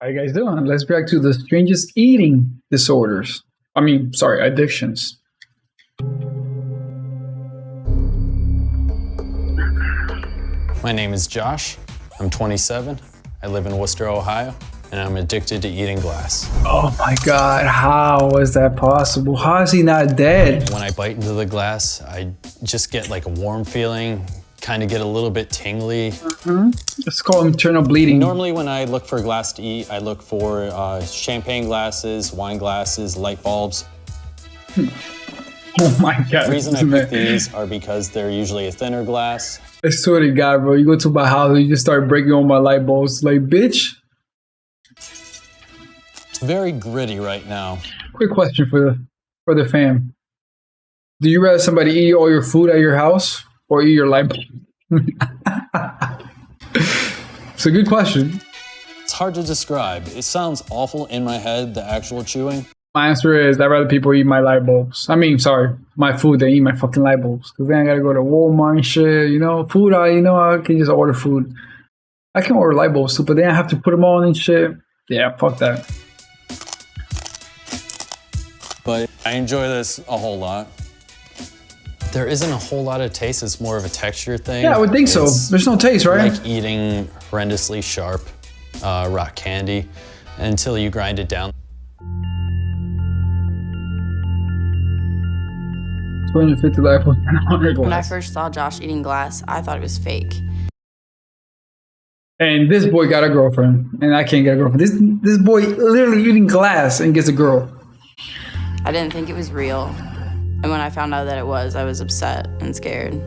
How you guys doing? Let's back to the strangest eating disorders. Addictions. My name is Josh. I'm 27. I live in Worcester, Ohio, and I'm addicted to eating glass. Oh my God, how is that possible? How is he not dead? When I bite into the glass, I just get like a warm feeling, kind of get a little bit tingly. It's called internal bleeding. Normally when I look for glass to eat, I look for champagne glasses, wine glasses, light bulbs. Oh my God. The reason I pick these are because they're usually a thinner glass. I swear to God, bro, you go to my house and you just start breaking all my light bulbs. Like, bitch. It's very gritty right now. Quick question for the fam. Do you rather somebody eat all your food at your house or eat your light bulb? It's a good question. It's hard to describe. It sounds awful in my head, the actual chewing. My answer is I'd rather people eat my light bulbs. My food than eat my fucking light bulbs. Because then I gotta go to Walmart and shit, Food, I can just order food. I can order light bulbs too, but then I have to put them on and shit. Yeah, fuck that. But I enjoy this a whole lot. There isn't a whole lot of taste. It's more of a texture thing. Yeah, I would think so. There's no taste, right? Like eating horrendously sharp rock candy until you grind it down. 250 life was 100 When I glass. first saw Josh eating glass, I thought it was fake. And this boy got a girlfriend, and I can't get a girlfriend. This boy literally eating glass and gets a girl. I didn't think it was real. And when I found out that it was, I was upset and scared.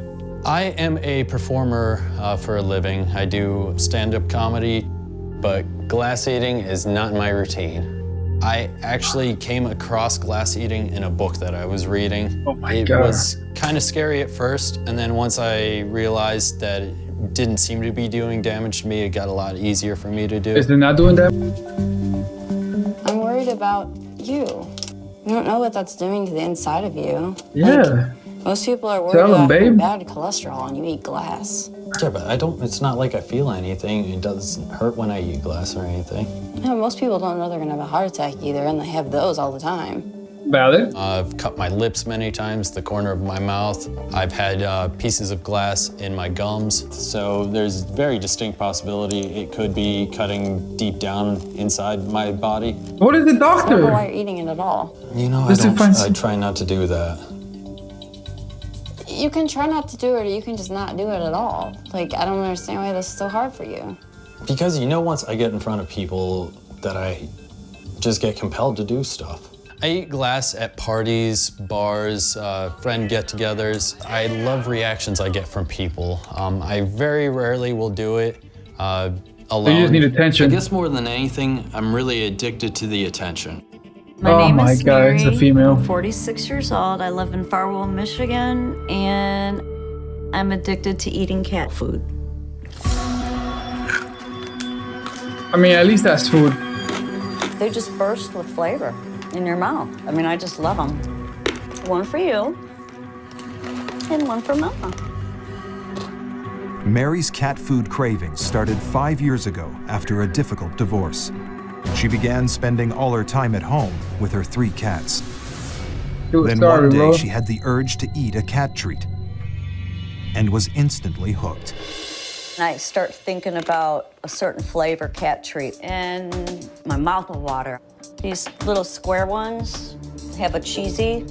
I am a performer for a living. I do stand-up comedy, but glass eating is not my routine. I actually came across glass eating in a book that I was reading. Oh my God. It God. was kind of scary at first, and then once I realized that it didn't seem to be doing damage to me, it got a lot easier for me to do. Is it not doing that? I'm worried about you. You don't know what that's doing to the inside of you. Yeah. Most people are worried Tell 'em, about your babe. bad cholesterol and you eat glass. Yeah, but it's not like I feel anything. It doesn't hurt when I eat glass or anything. No, most people don't know they're gonna have a heart attack either, and they have those all the time. Valid. I've cut my lips many times, the corner of my mouth. I've had pieces of glass in my gums. So there's very distinct possibility it could be cutting deep down inside my body. What did the I don't know doctor? why you're eating it at all. You know, Let's do I try not to do that. You can try not to do it, or you can just not do it at all. Like, I don't understand why this is so hard for you. Because once I get in front of people that I just get compelled to do stuff. I eat glass at parties, bars, friend get-togethers. I love reactions I get from people. I very rarely will do it alone. You just need attention. I guess more than anything, I'm really addicted to the attention. My name my is God, Mary. it's a female. I'm 46 years old. I live in Farwell, Michigan, and I'm addicted to eating cat food. At least that's food. They just burst with flavor in your mouth. I just love them. One for you, and one for Mama. Mary's cat food cravings started 5 years ago after a difficult divorce. She began spending all her time at home with her 3 cats. Then one day, she had the urge to eat a cat treat and was instantly hooked. I start thinking about a certain flavor cat treat, and my mouth will water. These little square ones have a cheesy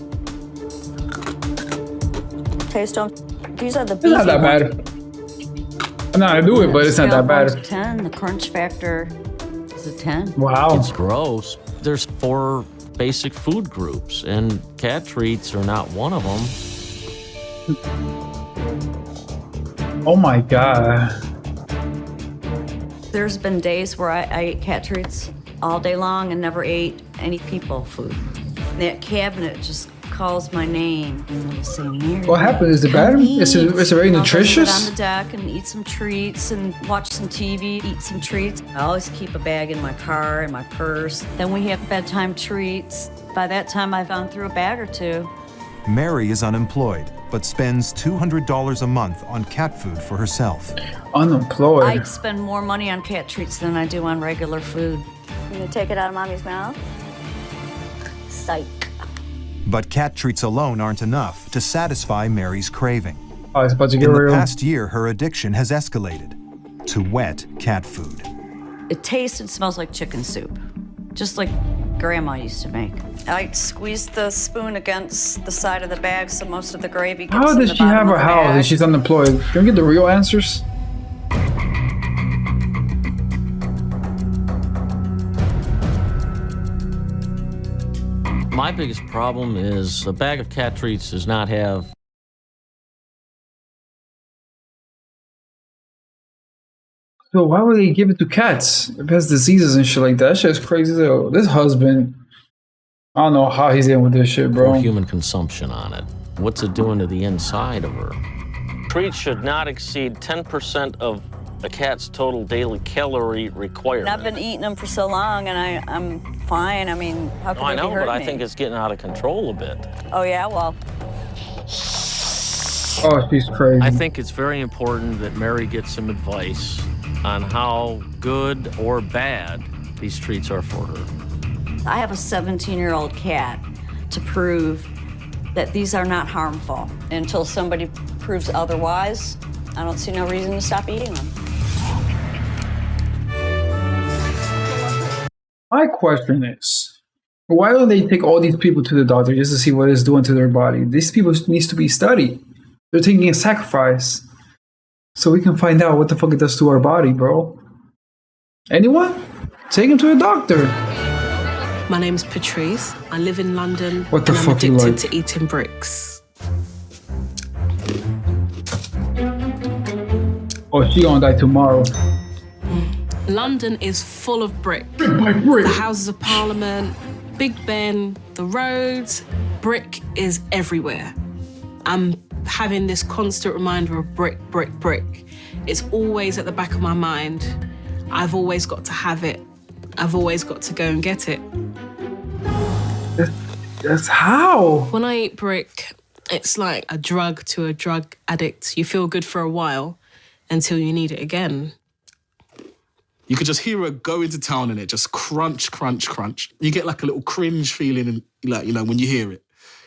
taste on. These are the beefy It's not that ones. bad. I'm not gonna do it, but it's not that Scale of 1 to bad. 10, the crunch factor is a 10. Wow. It's gross. There's 4 basic food groups, and cat treats are not one of them. Oh my God. There's been days where I ate cat treats all day long and never ate any people food. That cabinet just calls my name and they say, Mary, What happened? Is it bad? come eat. It's very I'll go sit nutritious? on the deck and eat some treats and watch some TV, eat some treats. I always keep a bag in my car, in my purse. Then we have bedtime treats. By that time, I've gone through a bag or 2. Mary is unemployed, but spends $200 a month on cat food for herself. Unemployed. I spend more money on cat treats than I do on regular food. You gonna take it out of mommy's mouth? Psych. But cat treats alone aren't enough to satisfy Mary's craving. Oh, it's about to get In the real. past year, her addiction has escalated to wet cat food. It tastes and smells like chicken soup, just like Grandma used to make. I squeeze the spoon against the side of the bag so most of the gravy gets How in does the she have bottom a of the house bag. if she's unemployed? Can we get the real answers? My biggest problem is a bag of cat treats does not have So why would they give it to cats? It has diseases and shit like that. That shit's crazy though. This husband, I don't know how he's in with this shit, for bro. human consumption on it. What's it doing to the inside of her? Treats should not exceed 10% of a cat's total daily calorie requirement. I've been eating them for so long, and I'm fine. I mean, how could I they know, be hurting but I me? think it's getting out of control a bit. Oh yeah, well, Oh, she's crazy. I think it's very important that Mary gets some advice on how good or bad these treats are for her. I have a 17-year-old cat to prove that these are not harmful. Until somebody proves otherwise, I don't see no reason to stop eating them. My question is, why don't they take all these people to the doctor just to see what it's doing to their body? These people needs to be studied. They're taking a sacrifice so we can find out what the fuck it does to our body, bro. Anyone? Take him to a doctor. My name's Patrice. I live in London. What the and fuck I'm you addicted like? to eating bricks. Oh, she gonna die tomorrow. London is full of brick. My brick. The Houses of Parliament, Big Ben, the roads, brick is everywhere. I'm having this constant reminder of brick, brick, brick. It's always at the back of my mind. I've always got to have it. I've always got to go and get it. That's how. When I eat brick, it's like a drug to a drug addict. You feel good for a while until you need it again. You could just hear her go into town and it just crunch, crunch, crunch. You get like a little cringe feeling, and like, you know, when you hear it,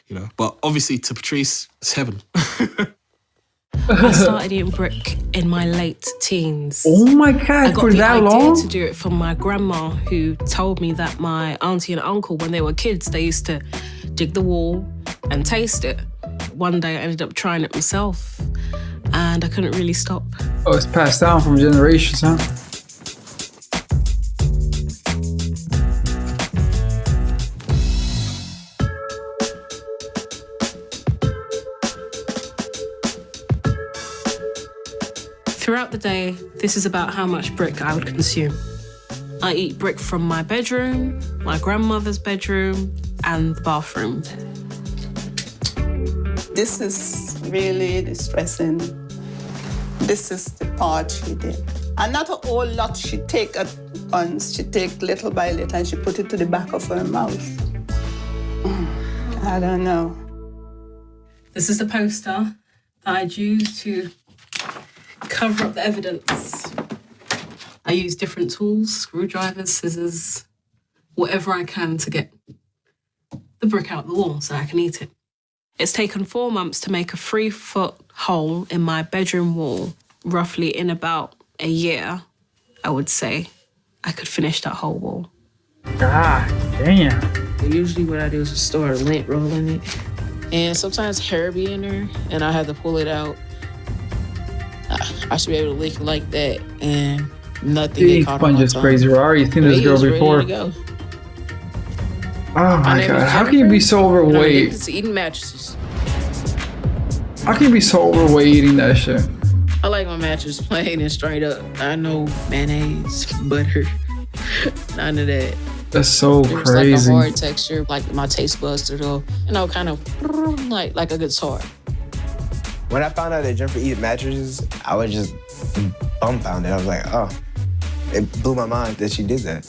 you know. But obviously to Patrice, it's heaven. I started eating brick in my late teens. Oh my I god, got for the that idea long? to do it from my grandma, who told me that my auntie and uncle, when they were kids, they used to dig the wall and taste it. One day I ended up trying it myself and I couldn't really stop. Oh, it's passed down from generations, huh? Throughout the day, this is about how much brick I would consume. I eat brick from my bedroom, my grandmother's bedroom, and the bathroom. This is really distressing. This is the part she did. And not a whole lot she take at once. She take little by little and she put it to the back of her mouth. I don't know. This is the poster that I'd use to cover up the evidence. I use different tools, screwdrivers, scissors, whatever I can to get the brick out the wall so I can eat it. It's taken 4 months to make a 3-foot hole in my bedroom wall. Roughly in about a year, I would say, I could finish that whole wall. God damn. Usually what I do is just start lint rolling it. And sometimes hair be in there and I have to pull it out. I should be able to lick it like that and nothing Eating get caught on sponge my is tongue. crazy. I already seen this He girl is ready before. to go. Oh my name god, is how can you be so And I'm overweight? addicted to eating mattresses. How can you be so overweight eating that shit? I like my mattress plain and straight up. I know mayonnaise, butter, none of that. That's so There's crazy. like a hard texture, like my taste buds to go, you know, kind of like a guitar. When I found out that Jennifer eats mattresses, I was just dumbfounded. I was like, oh, it blew my mind that she did that.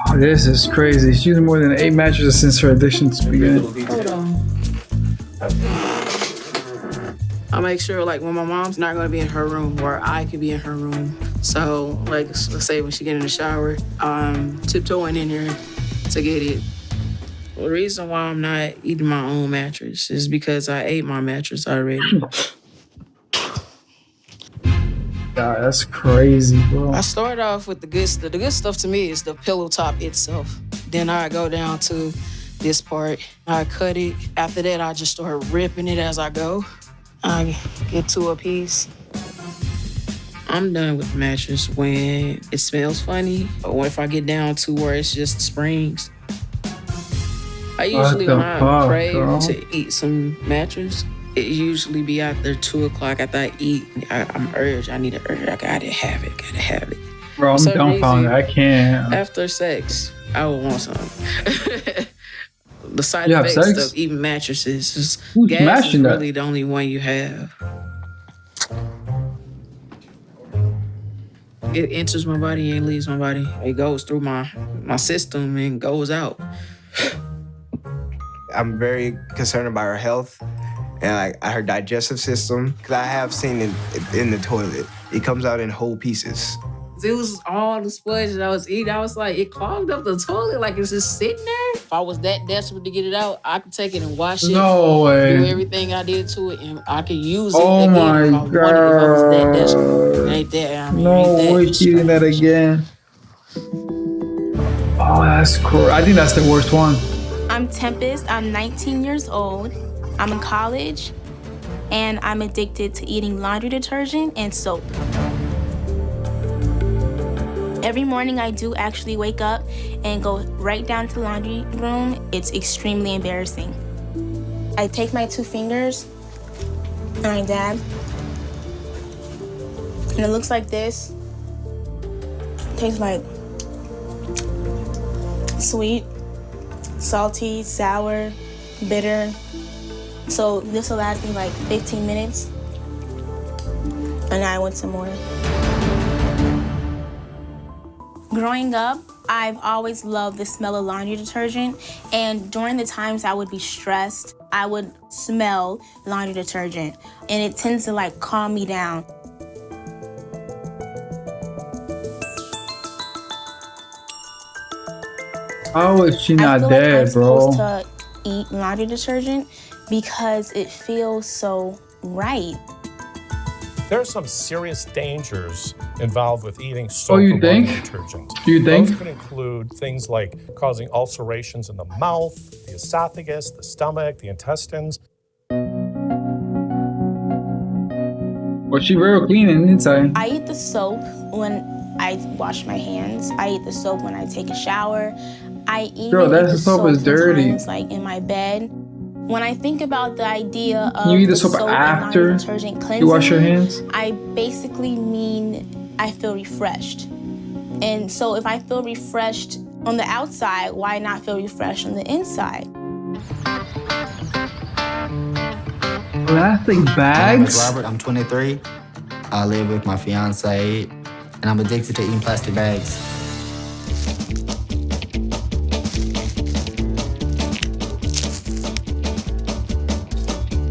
Oh, this is crazy. She's using more than 8 mattresses since her addiction began. Hold on. I make sure, like, when my mom's not gonna be in her room, or I could be in her room. So, like, let's say when she get in the shower, I'm tiptoeing in there to get it. The reason why I'm not eating my own mattress is because I ate my mattress already. God, that's crazy, bro. I start off with the good stuff. The good stuff to me is the pillow top itself. Then I go down to this part. I cut it. After that, I just start ripping it as I go. I get to a piece. I'm done with the mattress when it smells funny, or if I get down to where it's just springs. I usually, when I crave to eat some mattress, it usually be after 2 o'clock after I eat. I'm urged. I need an urge. I gotta have it. Bro, I'm dumbfounded. I can't. After sex, I will want some. The side effects of eating mattresses is gas is really the only one you have. It enters my body and leaves my body. It goes through my system and goes out. I'm very concerned about her health and like her digestive system, because I have seen it in the toilet. It comes out in whole pieces. It was all the sponge that I was eating. I was like, it clogged up the toilet, like it's just sitting there. If I was that desperate to get it out, I could take it and wash it. No way. Do everything I did to it, and I could use it again if I wanted, if I was that desperate. Ain't way eating that again. Oh, that's cool. I think that's the worst one. I'm Tempest. I'm 19 years old. I'm in college, and I'm addicted to eating laundry detergent and soap. Every morning I do actually wake up and go right down to the laundry room. It's extremely embarrassing. I take my 2 fingers and I dab. And it looks like this. It tastes like sweet, salty, sour, bitter. So this will last me like 15 minutes. And I want some more. Growing up, I've always loved the smell of laundry detergent, and during the times I would be stressed, I would smell laundry detergent, and it tends to like calm me down. How is she not dead, bro? I'm supposed to eat laundry detergent because it feels so right. There are some serious dangers involved with eating soap and laundry detergent. You think? Those could include things like causing ulcerations in the mouth, the esophagus, the stomach, the intestines. Well, she very clean inside. I eat the soap when I wash my hands. I eat the soap when I take a shower. I even eat the soap is dirty. Like in my bed. When I think about the idea of you eat the soap after detergent cleansing, you wash your hands, I basically mean I feel refreshed. And so if I feel refreshed on the outside, why not feel refreshed on the inside? Plastic bags? My name is Robert, I'm 23. I live with my fiance, and I'm addicted to eating plastic bags.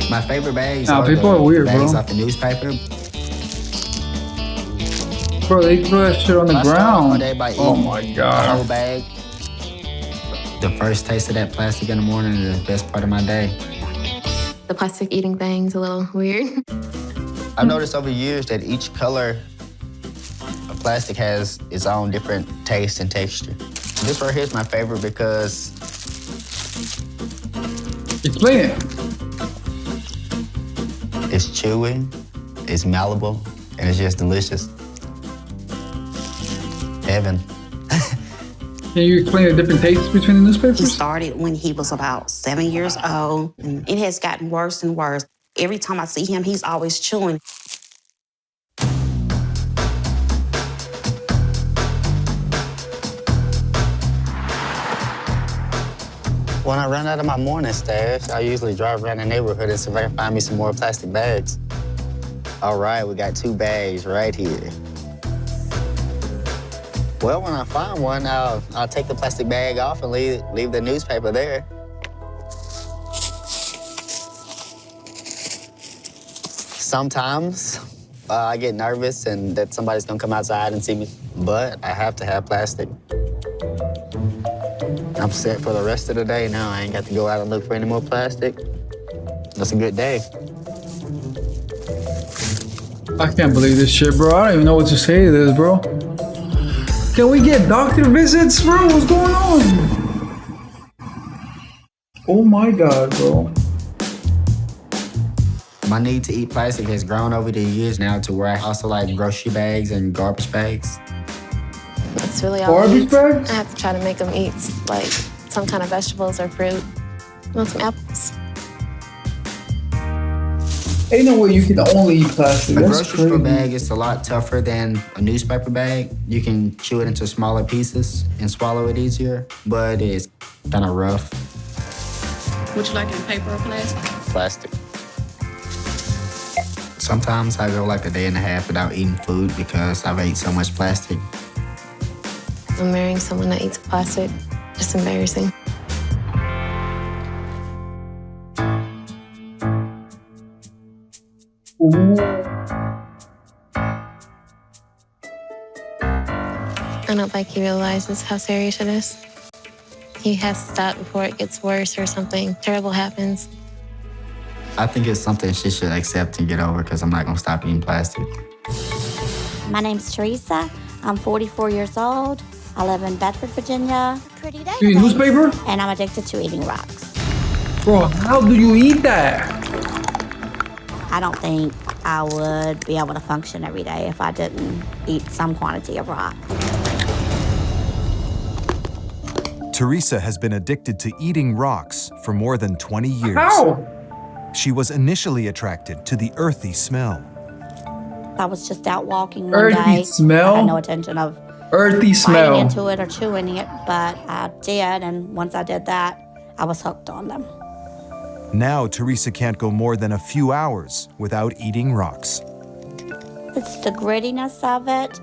My favorite bags are people are weird, bags bro. off the newspaper. Bro, they throw that shit on the ground. Oh my The god. whole bag. The first taste of that plastic in the morning is the best part of my day. The plastic eating thing's a little weird. I've noticed over years that each color of plastic has its own different taste and texture. This right here is my favorite because... Explain it. It's chewy, it's malleable, and it's just delicious. Heaven. Can you explain the different tastes between the newspapers? He started when he was about 7 years old, and it has gotten worse and worse. Every time I see him, he's always chewing. When I run out of my morning stash, I usually drive around the neighborhood and see if I can find me some more plastic bags. All right, we got 2 bags right here. Well, when I find one, I'll take the plastic bag off and leave the newspaper there. Sometimes I get nervous and that somebody's gonna come outside and see me, but I have to have plastic. I'm set for the rest of the day now. I ain't got to go out and look for any more plastic. That's a good day. I can't believe this shit, bro. I don't even know what to say to this, bro. Can we get doctor visits, bro? What's going on? Oh my god, bro. My need to eat plastic has grown over the years now to where I also like grocery bags and garbage bags. That's really all I eat. I have to try to make them eat like some kind of vegetables or fruit. I want some apples. Ain't no way you can only eat plastic. A That's grocery store crazy. bag is a lot tougher than a newspaper bag. You can chew it into smaller pieces and swallow it easier, but it's kind of rough. Would you like it in paper or plastic? Plastic. Sometimes I go like a day and a half without eating food because I've ate so much plastic. I'm marrying someone that eats plastic. Just embarrassing. Ooh. I don't think he realizes how serious it is. He has to stop before it gets worse or something terrible happens. I think it's something she should accept and get over because I'm not going to stop eating plastic. My name's Teresa. I'm 44 years old. I live in Bedford, Virginia. Pretty day. You eat newspaper? And I'm addicted to eating rocks. Bro, how do you eat that? I don't think I would be able to function every day if I didn't eat some quantity of rock. Teresa has been addicted to eating rocks for more than 20 years. How? She was initially attracted to the earthy smell. I was just out walking one Earthy day. smell? I had no intention of Earthy smell. biting into it or chewing it, but I did, and once I did that, I was hooked on them. Now, Teresa can't go more than a few hours without eating rocks. It's the grittiness of it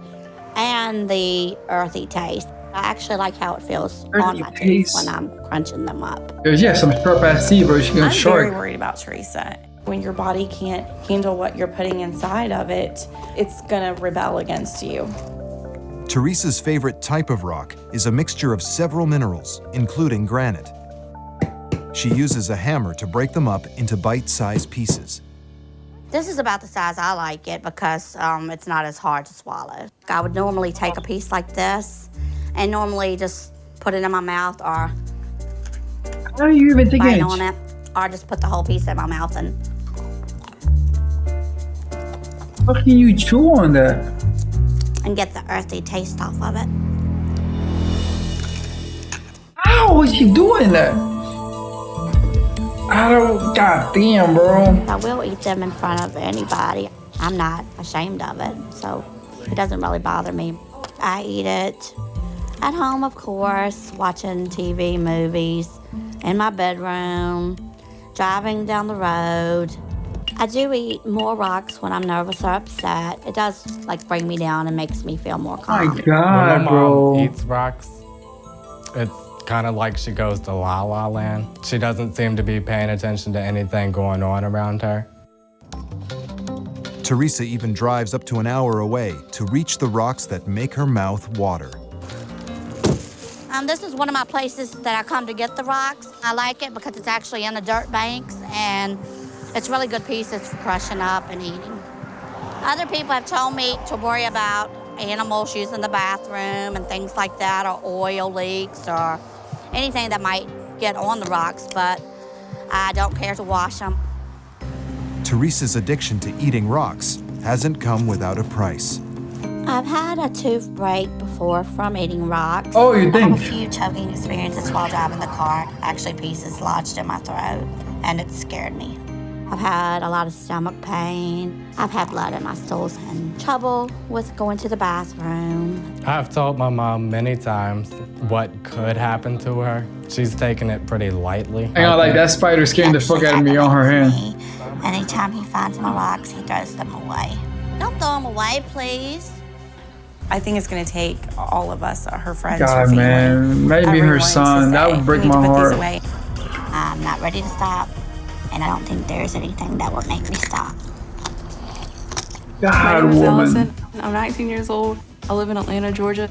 and the earthy taste. I actually like how it feels on my teeth when I'm crunching them up. Yeah, some sharp ass teeth, bro. She gonna I'm sharp. very worried about Teresa. When your body can't handle what you're putting inside of it, it's gonna rebel against you. Teresa's favorite type of rock is a mixture of several minerals, including granite. She uses a hammer to break them up into bite-sized pieces. This is about the size I like it because it's not as hard to swallow. I would normally take a piece like this and normally just put it in my mouth or How do you even think bite it? on it, or just put the whole piece in my mouth and How can you chew on that? get the earthy taste off of it. How is she doing that? I don't. God damn, bro. I will eat them in front of anybody. I'm not ashamed of it, so it doesn't really bother me. I eat it at home, of course, watching TV, movies, in my bedroom, driving down the road. I do eat more rocks when I'm nervous or upset. It does like bring me down and makes me feel more calm. My God, when my bro. mom eats rocks, it's kind of like she goes to La La Land. She doesn't seem to be paying attention to anything going on around her. Teresa even drives up to an hour away to reach the rocks that make her mouth water. This is one of my places that I come to get the rocks. I like it because it's actually in the dirt banks and it's really good pieces for crushing up and eating. Other people have told me to worry about animals using the bathroom and things like that, or oil leaks or anything that might get on the rocks, but I don't care to wash them. Teresa's addiction to eating rocks hasn't come without a price. I've had a tooth break before from eating rocks. Oh, you I have a think? few choking experiences while driving the car. Actually, pieces lodged in my throat, and it scared me. I've had a lot of stomach pain. I've had blood in my stools and trouble with going to the bathroom. I've told my mom many times what could happen to her. She's taken it pretty lightly. I know, like that spider scaring the fuck out of me on her hand. Anytime he finds my rocks, he throws them away. Don't throw them away, please. I think it's gonna take all of us, her friends, her God, family, man. Maybe her everyone to son. That say, would break "We need my to put heart. these away." I'm not ready to stop, and I don't think there's anything that would make me stop. God, name is woman. Allison. I'm 19 years old. I live in Atlanta, Georgia,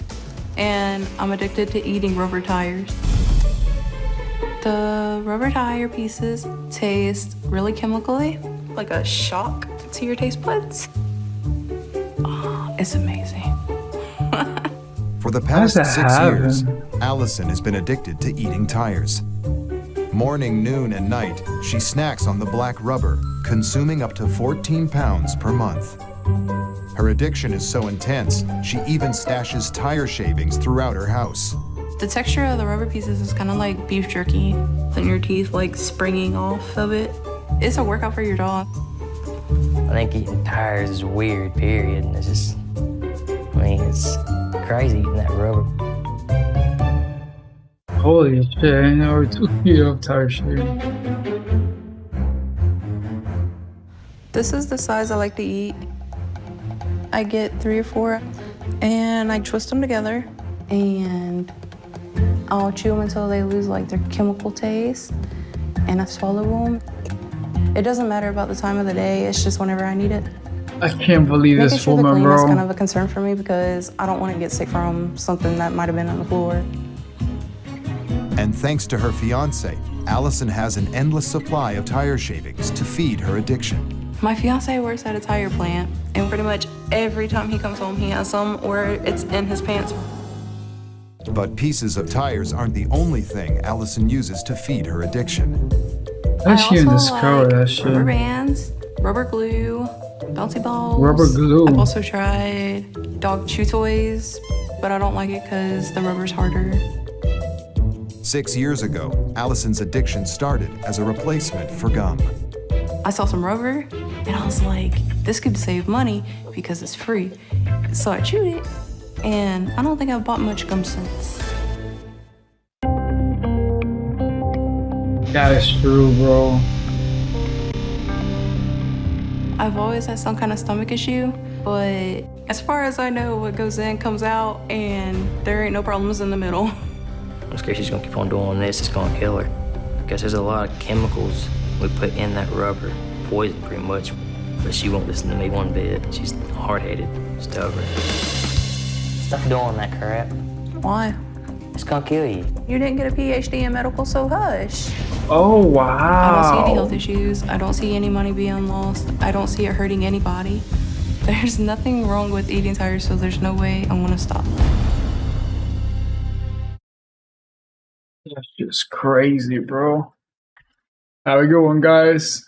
and I'm addicted to eating rubber tires. The rubber tire pieces taste really chemically, like a shock to your taste buds. Oh, it's amazing. For the past that 6 years, happen? Allison has been addicted to eating tires. Morning, noon, and night, she snacks on the black rubber, consuming up to 14 pounds per month. Her addiction is so intense, she even stashes tire shavings throughout her house. The texture of the rubber pieces is kind of like beef jerky, and your teeth like springing off of it. It's a workout for your jaw. I think eating tires is weird, period. And it's just, it's crazy eating that rubber. Holy shit, I know 2 feet of tire shaving. This is the size I like to eat. I get 3 or 4, and I twist them together, and I'll chew them until they lose like their chemical taste, and I swallow them. It doesn't matter about the time of the day, it's just whenever I need it. I can't believe Making this sure the woman, clean is bro. kind of a concern for me because I don't want to get sick from something that might have been on the floor. And thanks to her fiance, Allison has an endless supply of tire shavings to feed her addiction. My fiance works at a tire plant, and pretty much every time he comes home, he has some, or it's in his pants. But pieces of tires aren't the only thing Allison uses to feed her addiction. How she even also discover that shit? Rubber bands, rubber glue, bouncy balls. Rubber glue. I've also tried dog chew toys, but I don't like it because the rubber's harder. 6 years ago, Allison's addiction started as a replacement for gum. I saw some rubber, and I was like, this could save money because it's free. So I chewed it, and I don't think I've bought much gum since. That is true, bro. I've always had some kind of stomach issue, but as far as I know, what goes in comes out, and there ain't no problems in the middle. I'm scared she's gonna keep on doing this, it's gonna kill her. Because there's a lot of chemicals we put in that rubber, poison pretty much. But she won't listen to me one bit. She's hard-headed, stubborn. Stop doing that crap. Why? It's gonna kill you. You didn't get a PhD in medical, so hush. Oh, wow. I don't see any health issues. I don't see any money being lost. I don't see it hurting anybody. There's nothing wrong with eating tires, so there's no way I'm gonna stop. That's just crazy, bro. Have a good one, guys.